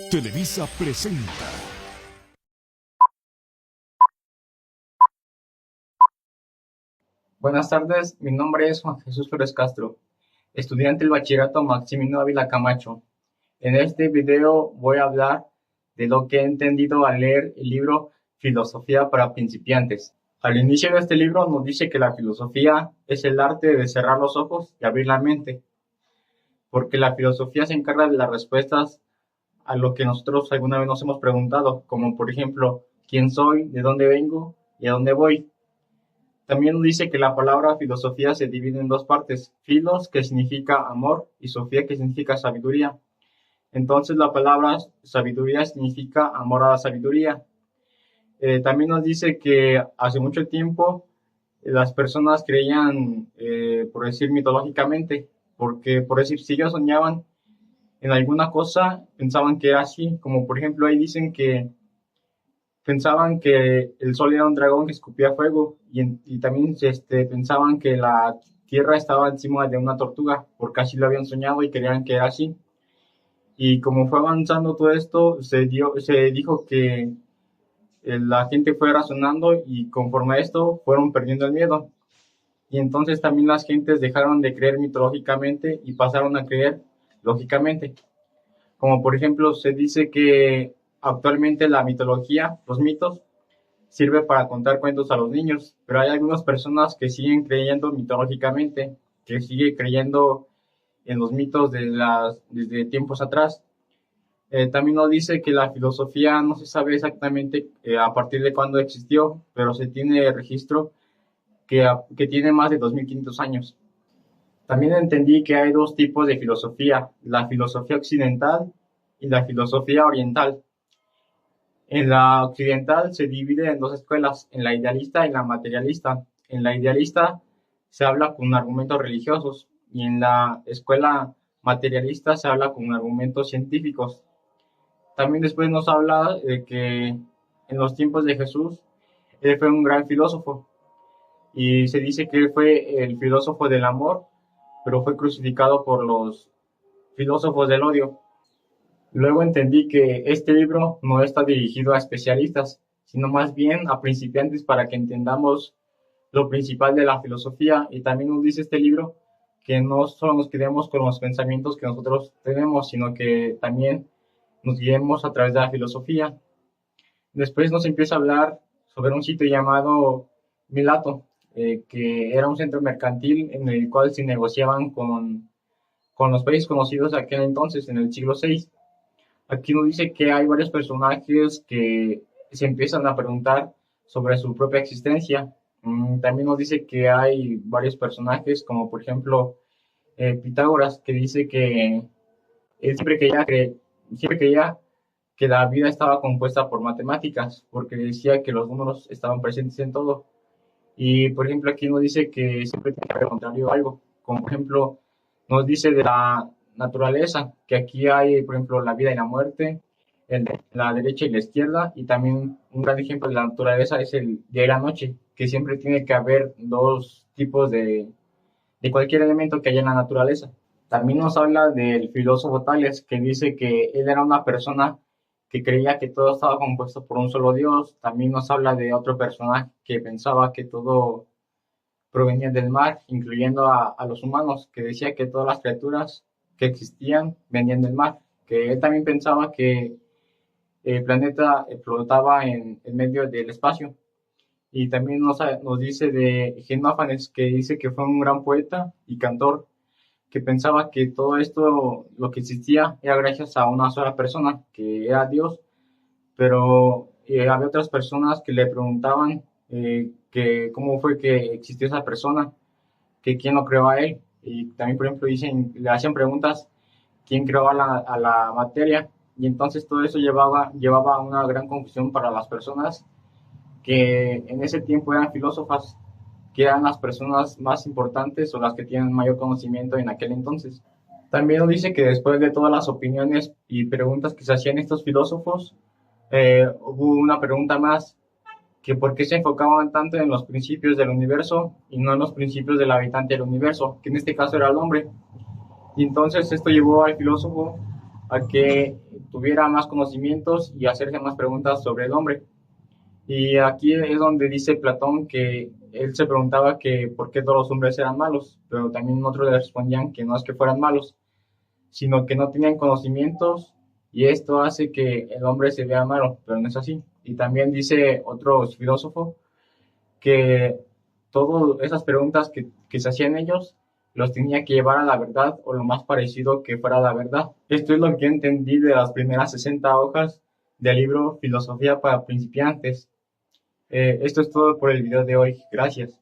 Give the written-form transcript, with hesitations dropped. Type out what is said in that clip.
Televisa presenta. Buenas tardes, mi nombre es Juan Jesús Flores Castro, estudiante del Bachillerato Maximino Ávila Camacho. En este video voy a hablar de lo que he entendido al leer el libro Filosofía para principiantes. Al inicio de este libro nos dice que la filosofía es el arte de cerrar los ojos y abrir la mente, porque la filosofía se encarga de las respuestas a lo que nosotros alguna vez nos hemos preguntado, como por ejemplo, ¿quién soy? ¿De dónde vengo? ¿Y a dónde voy? También nos dice que la palabra filosofía se divide en dos partes, filos, que significa amor, y sofía, que significa sabiduría. Entonces la palabra sabiduría significa amor a la sabiduría. También nos dice que hace mucho tiempo las personas creían, por decir mitológicamente, porque por decir, si ellos soñaban en alguna cosa, pensaban que era así, como por ejemplo ahí dicen que pensaban que el sol era un dragón que escupía fuego y también pensaban que la tierra estaba encima de una tortuga, porque así lo habían soñado y creían que era así. Y como fue avanzando todo esto, se dijo que la gente fue razonando y conforme a esto fueron perdiendo el miedo. Y entonces también las gentes dejaron de creer mitológicamente y pasaron a creer lógicamente. Como por ejemplo se dice que actualmente la mitología, los mitos, sirve para contar cuentos a los niños, pero hay algunas personas que siguen creyendo mitológicamente, que siguen creyendo en los mitos desde tiempos atrás. También nos dice que la filosofía no se sabe exactamente a partir de cuándo existió, pero se tiene registro que tiene más de 2500 años. También entendí que hay dos tipos de filosofía, la filosofía occidental y la filosofía oriental. En la occidental se divide en dos escuelas, en la idealista y la materialista. En la idealista se habla con argumentos religiosos y en la escuela materialista se habla con argumentos científicos. También después nos habla de que en los tiempos de Jesús, él fue un gran filósofo y se dice que él fue el filósofo del amor, pero fue crucificado por los filósofos del odio. Luego entendí que este libro no está dirigido a especialistas, sino más bien a principiantes para que entendamos lo principal de la filosofía. Y también nos dice este libro que no solo nos quedemos con los pensamientos que nosotros tenemos, sino que también nos guiemos a través de la filosofía. Después nos empieza a hablar sobre un sitio llamado Milato, que era un centro mercantil en el cual se negociaban con los países conocidos de aquel entonces, en el siglo VI. Aquí nos dice que hay varios personajes que se empiezan a preguntar sobre su propia existencia. También nos dice que hay varios personajes, como por ejemplo Pitágoras, que dice que él siempre creía que la vida estaba compuesta por matemáticas, porque decía que los números estaban presentes en todo. Y por ejemplo aquí nos dice que siempre tiene que haber contrario a algo, como por ejemplo nos dice de la naturaleza, que aquí hay por ejemplo la vida y la muerte, la derecha y la izquierda, y también un gran ejemplo de la naturaleza es el día y la noche, que siempre tiene que haber dos tipos de cualquier elemento que haya en la naturaleza. También nos habla del filósofo Tales, que dice que él era una persona que creía que todo estaba compuesto por un solo Dios. También nos habla de otro personaje que pensaba que todo provenía del mar, incluyendo a los humanos, que decía que todas las criaturas que existían venían del mar, que él también pensaba que el planeta flotaba en medio del espacio. Y también nos dice de Genófanes, que dice que fue un gran poeta y cantor, que pensaba que todo esto, lo que existía, era gracias a una sola persona, que era Dios, pero había otras personas que le preguntaban que cómo fue que existió esa persona, que quién lo creó a él, y también, por ejemplo, le hacían preguntas, quién creó a la materia, y entonces todo eso llevaba a una gran confusión para las personas que en ese tiempo eran filósofas, que eran las personas más importantes o las que tienen mayor conocimiento en aquel entonces. También nos dice que después de todas las opiniones y preguntas que se hacían estos filósofos, hubo una pregunta más, que por qué se enfocaban tanto en los principios del universo y no en los principios del habitante del universo, que en este caso era el hombre. Y entonces esto llevó al filósofo a que tuviera más conocimientos y hacerse más preguntas sobre el hombre. Y aquí es donde dice Platón que él se preguntaba que por qué todos los hombres eran malos, pero también otros le respondían que no es que fueran malos, sino que no tenían conocimientos y esto hace que el hombre se vea malo, pero no es así. Y también dice otro filósofo que todas esas preguntas que se hacían ellos los tenía que llevar a la verdad o lo más parecido que fuera la verdad. Esto es lo que entendí de las primeras 60 hojas del libro Filosofía para principiantes. Esto es todo por el video de hoy. Gracias.